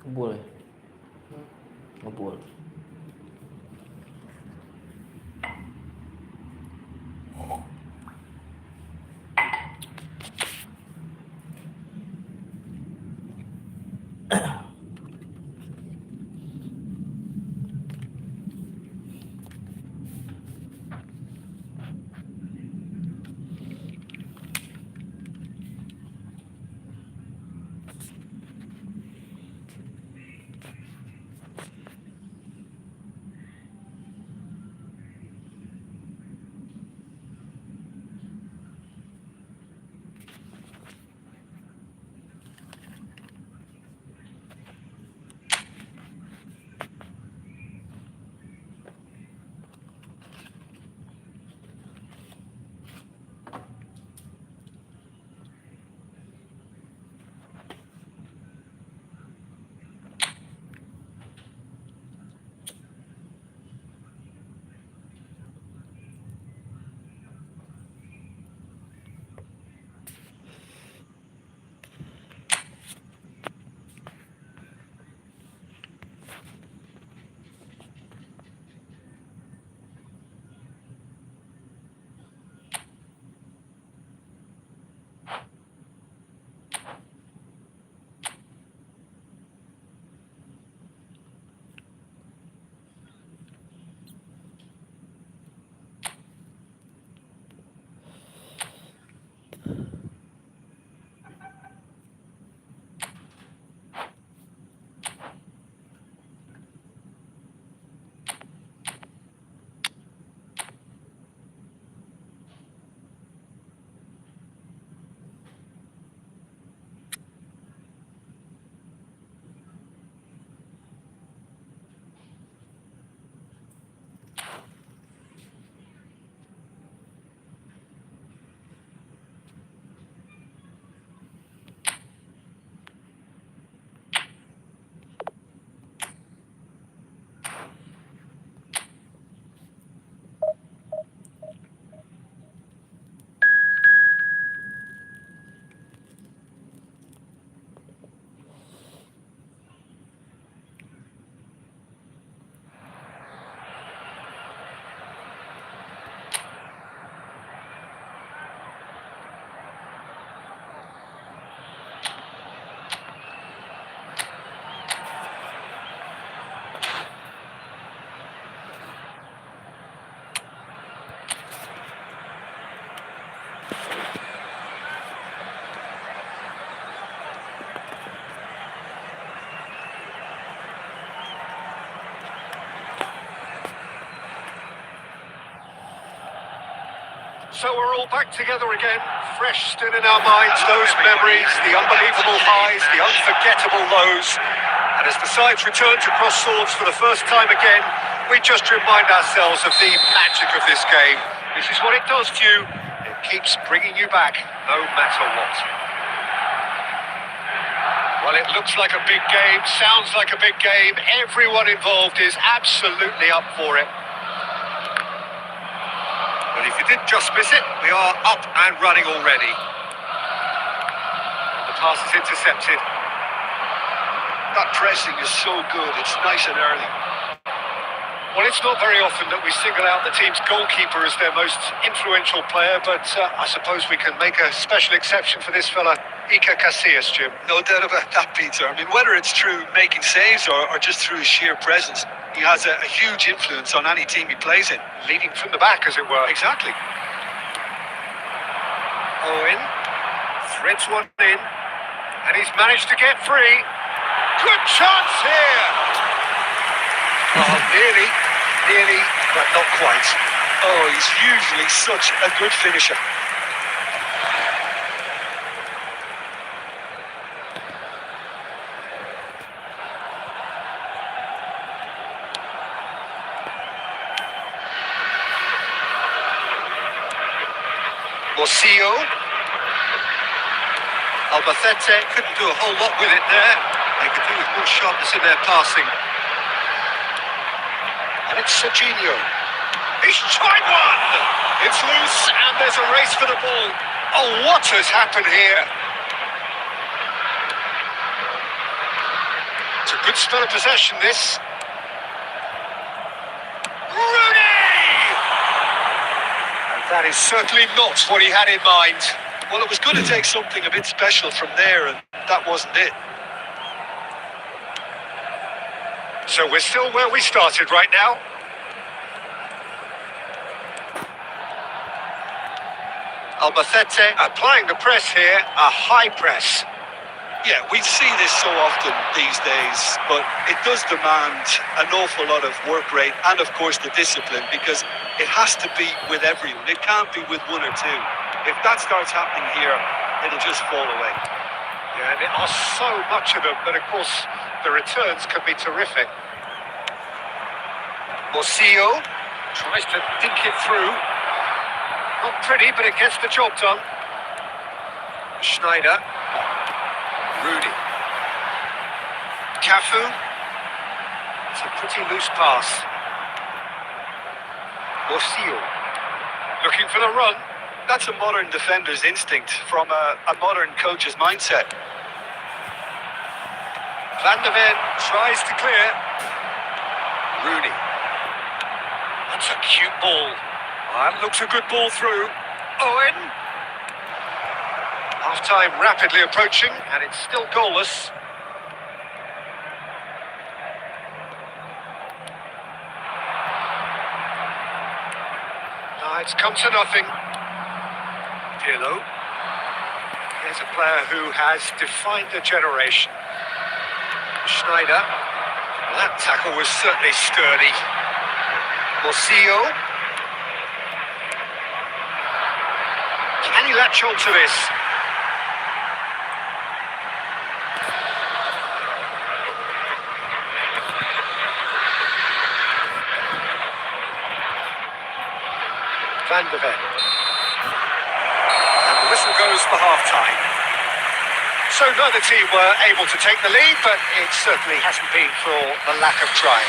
Boleh. Ngebul. So we're all back together again, fresh still in our minds, those memories, the unbelievable highs, the unforgettable lows. And as the sides return to cross swords for the first time again, we just remind ourselves of the magic of this game. This is what it does to you. It keeps bringing you back, no matter what. Well, it looks like a big game, sounds like a big game. Everyone involved is absolutely up for it. But if you did just miss it, we are up and running already. The pass is intercepted. That pressing is so good, it's nice and early. Well, it's not very often that we single out the team's goalkeeper as their most influential player, but I suppose we can make a special exception for this fella, Iker Casillas, Jim. No doubt about that, Peter. I mean, whether it's through making saves or just through his sheer presence, he has a huge influence on any team he plays in. Leading from the back, as it were. Exactly. Owen threads one in, and he's managed to get free. Good chance here! Oh, nearly, but not quite. Oh, he's usually such a good finisher. Morcillo. Albacete couldn't do a whole lot with it there. They could do with more sharpness in their passing. And it's Serginho. He's tried one! It's loose and there's a race for the ball. Oh, what has happened here? To Good spell of possession, this. Rooney! And that is certainly not what he had in mind. Well, it was going to take something a bit special from there, and that wasn't it. So we're still where we started right now. Albacete applying the press here, a high press. Yeah, we see this so often these days, but it does demand an awful lot of work rate and, of course, the discipline, because it has to be with everyone. It can't be with one or two. If that starts happening here, it'll just fall away. Yeah, and there are so much of them, but of course the returns can be terrific. Morcillo tries to dink it through. Not pretty, but it gets the job done. Schneider. Rudy. Cafu. It's a pretty loose pass. Morcillo. Looking for the run. That's a modern defender's instinct from a modern coach's mindset. Van der Ven tries to clear. Rooney. That's a cute ball. That looks a good ball through. Owen. Half-time rapidly approaching, and it's still goalless. It's come to nothing. Pirlo. Here's a player who has defined a generation. Schneider. That tackle was certainly sturdy. Morcillo. Can he latch on to this? Van der Ven. And the whistle goes for half-time. So neither team were able to take the lead, but it certainly hasn't been for the lack of trying.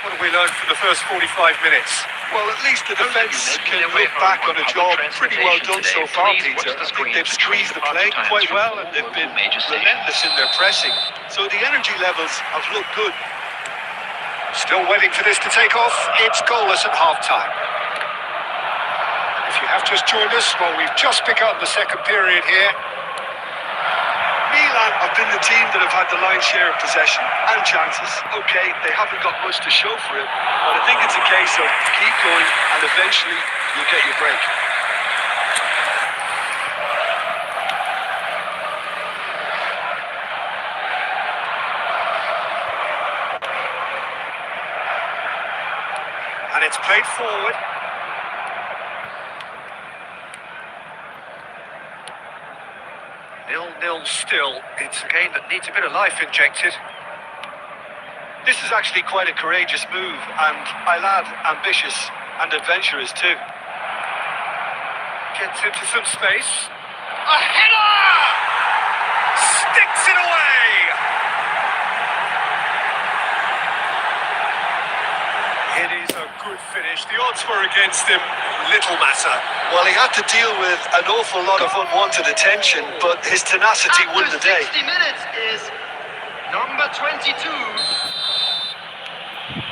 What have we learned from the first 45 minutes? Well, at least the defence can look back on a job pretty well done so far, Peter. I think they've squeezed the play quite well, and they've been relentless in their pressing. So the energy levels have looked good. Still waiting for this to take off. It's goalless at half-time. If you have just joined us, well, we've just begun the second period here. Milan have been the team that have had the lion's share of possession and chances. Okay, they haven't got much to show for it, but I think it's a case of keep going and eventually you'll get your break. And it's played forward. 0-0 still. It's a game that needs a bit of life injected. This is actually quite a courageous move, and I'll add ambitious and adventurous too. Gets into some space. A header! Sticks it away! It is a good finish. The odds were against him. Little matter. Well, he had to deal with an awful lot of unwanted attention, but his tenacity won the day. 60 minutes is number 22.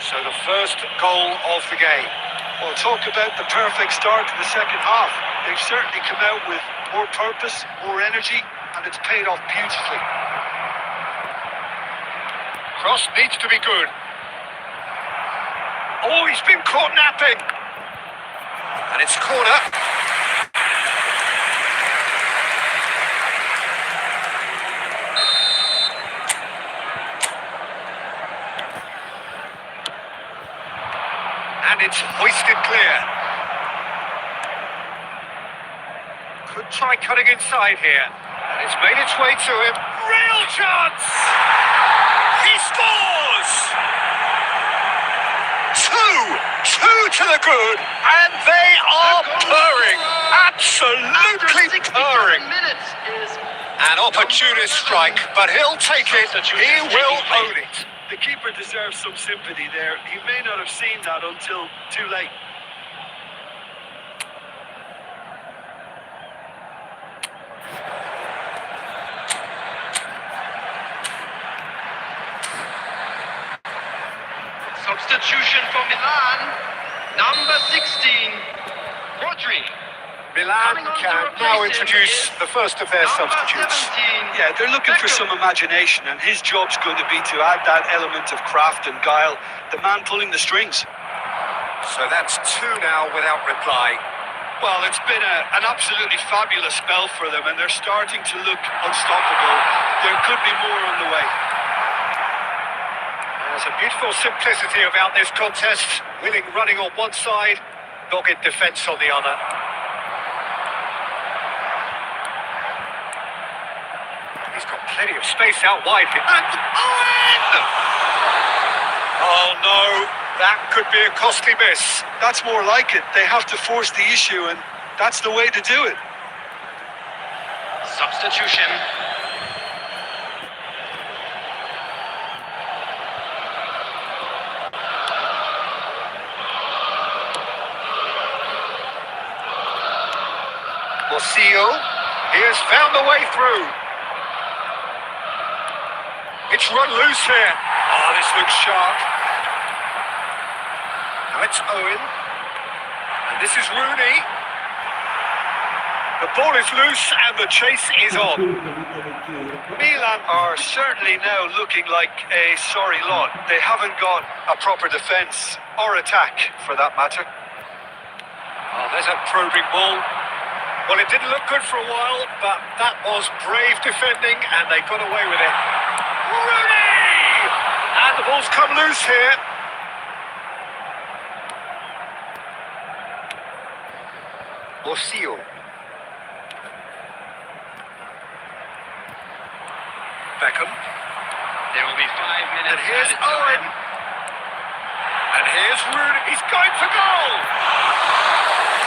So the first goal of the game. Well, talk about the perfect start to the second half. They've certainly come out with more purpose, more energy, and it's paid off beautifully. Cross needs to be good. Oh, he's been caught napping. And it's corner. And it's hoisted clear. Could try cutting inside here. And it's made its way to him. Real chance! He scores! Two to the good, and they are purring. Absolutely purring. An opportunist strike, but he'll take it. He will own it. The keeper deserves some sympathy there. He may not have seen that until too late. Substitution for Milan. Number 16, Rodri. Milan Coming on to can replace now him introduce is the first of their Number substitutes. 17. Yeah, they're looking for Beckham. some imagination, and his job's going to be to add that element of craft and guile, the man pulling the strings. So that's two now without reply. Well, it's been an absolutely fabulous spell for them, and they're starting to look unstoppable. There could be more on the way. There's a beautiful simplicity about this contest. Willing running on one side, dogged defence on the other. He's got plenty of space out wide. And Owen! Oh no, that could be a costly miss. That's more like it. They have to force the issue, and that's the way to do it. Substitution. Morcio, he has found the way through. It's run loose here. Oh, this looks sharp. Now it's Owen. And this is Rooney. The ball is loose and the chase is on. Milan are certainly now looking like a sorry lot. They haven't got a proper defence or attack, for that matter. Oh, there's a probing ball. Well, it didn't look good for a while, but that was brave defending and they got away with it. Rooney! And the ball's come loose here. Morcio. Beckham. There will be 5 minutes. And here's added Owen. time. And here's Rooney. He's going for goal.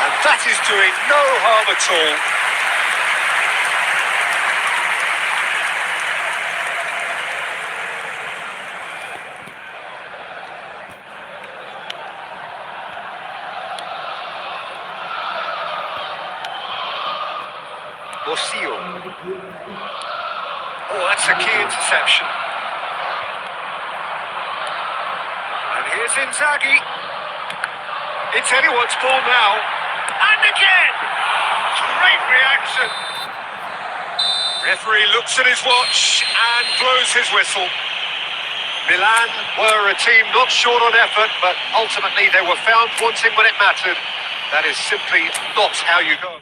And that is doing no harm at all. Morcio. Oh, that's a key interception. And here's Inzaghi. It's anyone's ball now. And again! Great reaction. Referee looks at his watch and blows his whistle. Milan were a team not short on effort, but ultimately they were found wanting when it mattered. That is simply not how you go.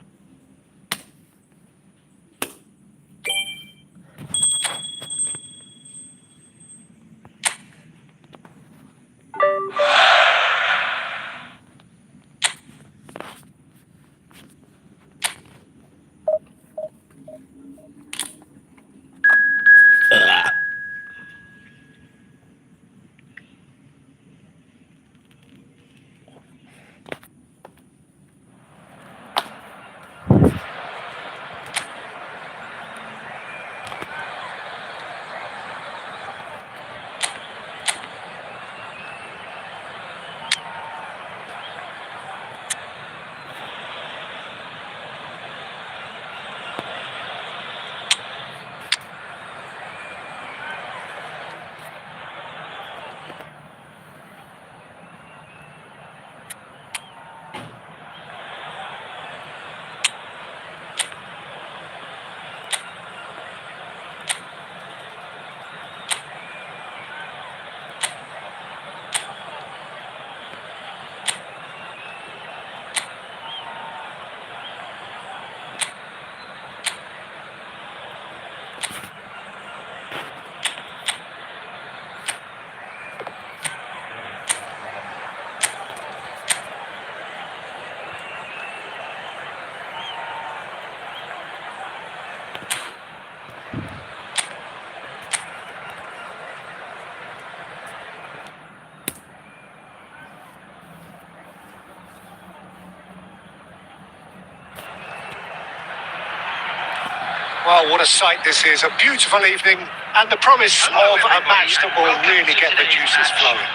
Well, what a sight this is. A beautiful evening and the promise Hello, of a everybody, match that and will welcome really to get the today's juices match. flowing.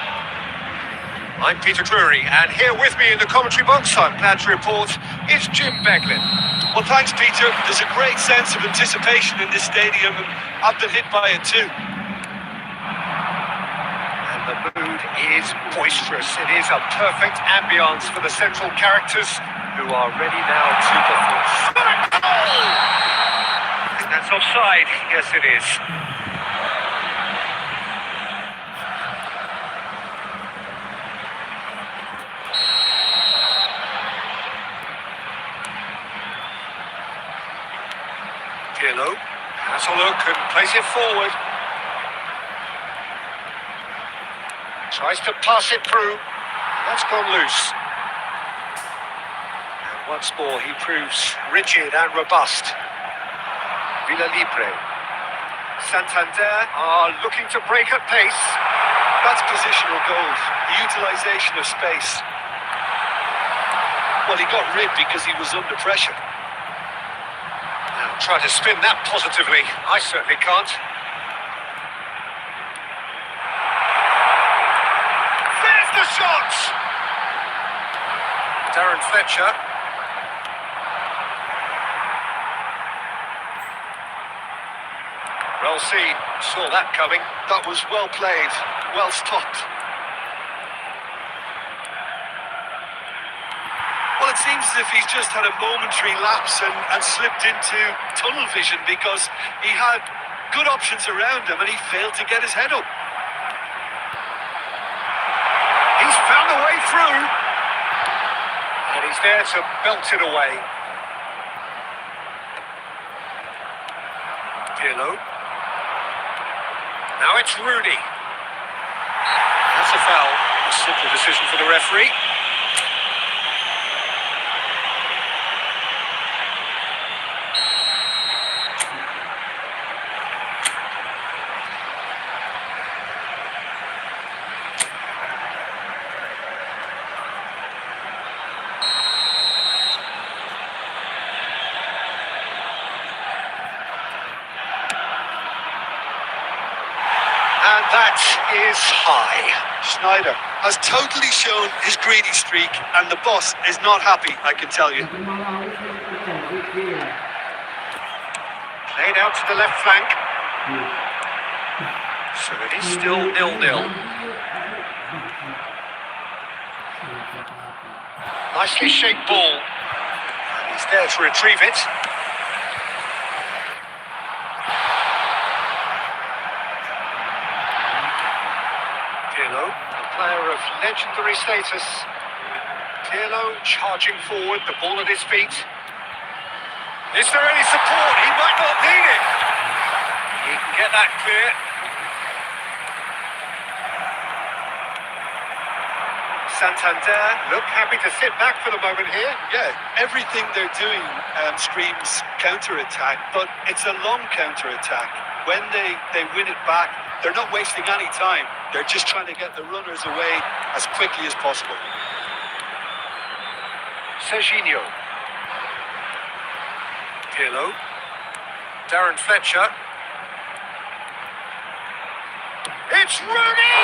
I'm Peter Drury, and here with me in the commentary box, I'm glad to report, is Jim Beglin. Well, thanks, Peter. There's a great sense of anticipation in this stadium, and I've been hit by it too. And the mood is boisterous. It is a perfect ambience for the central characters who are ready now to perform. I think that's offside. Yes, it is. Pirlo has a look and plays it forward. Tries to pass it through. That's gone loose. And once more he proves rigid and robust. Villa Libre. Santander are looking to break at pace. That's positional goals, the utilisation of space. Well, he got rid because he was under pressure. Now try to spin that positively. I certainly can't. There's the shot! Darren Fletcher. Well seen. Saw that coming. That was well played, well stopped. Well, it seems as if he's just had a momentary lapse and slipped into tunnel vision because he had good options around him and he failed to get his head up. He's found a way through. And he's there to belt it away. Pirlo. Now it's Rooney. That's a foul. A simple decision for the referee. And that is high. Schneider has totally shown his greedy streak and the boss is not happy, I can tell you. Played out to the left flank. So it is still 0-0. Nicely shaped ball. And he's there to retrieve it. Pirlo, a player of legendary status. Pirlo charging forward, the ball at his feet. Is there any support? He might not need it. He can get that clear. Santander look happy to sit back for the moment here. Yeah, everything they're doing screams counter-attack, but it's a long counter-attack. When they win it back, they're not wasting any time. They're just trying to get the runners away as quickly as possible. Serginho. Pirlo. Darren Fletcher. It's Rooney!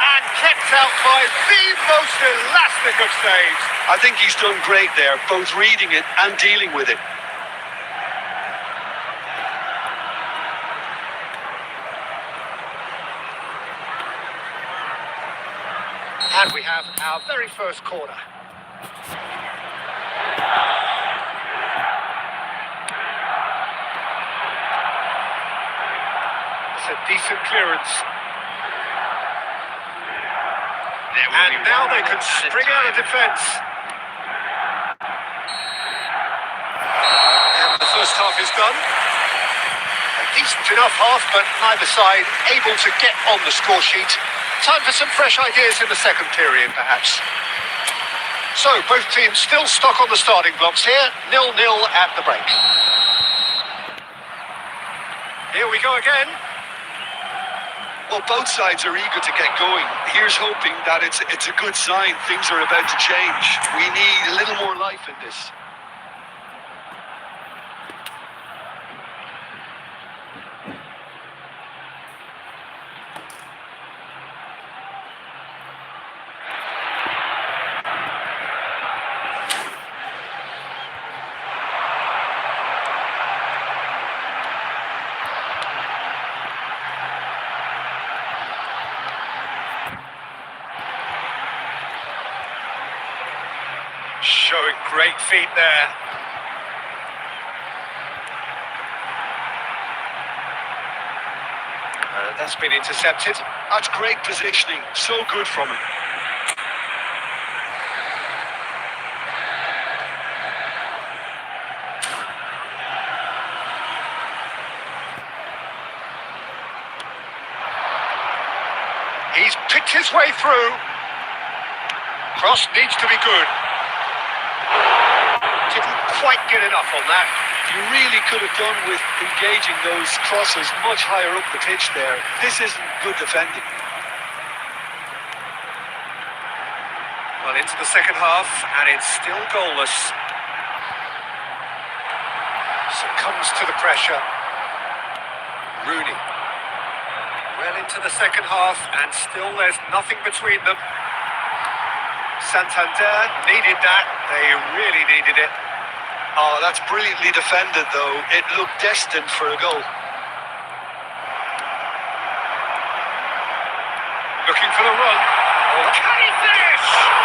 And kept out by the most elastic of saves. I think he's done great there, both reading it and dealing with it. And we have our very first corner. It's a decent clearance. And now they can spring out of defence. And the first half is done. A decent enough half, but neither side able to get on the score sheet. Time for some fresh ideas in the second period, perhaps. So, both teams still stuck on the starting blocks here. 0-0 at the break. Here we go again. Well, both sides are eager to get going. Here's hoping that it's a good sign. Things are about to change. We need a little more life in this. Showing great feet there. That's been intercepted. That's great positioning. So good from him. He's picked his way through. Cross needs to be good. Didn't quite get enough on that. You really could have done with engaging those crosses much higher up the pitch there. This isn't good defending. Well, into the second half, and it's still goalless. Succumbs to the pressure. Rooney. Well into the second half, and still there's nothing between them. Santander needed that. They really needed it. Oh, that's brilliantly defended, though. It looked destined for a goal. Looking for the run. Oh, can he finish?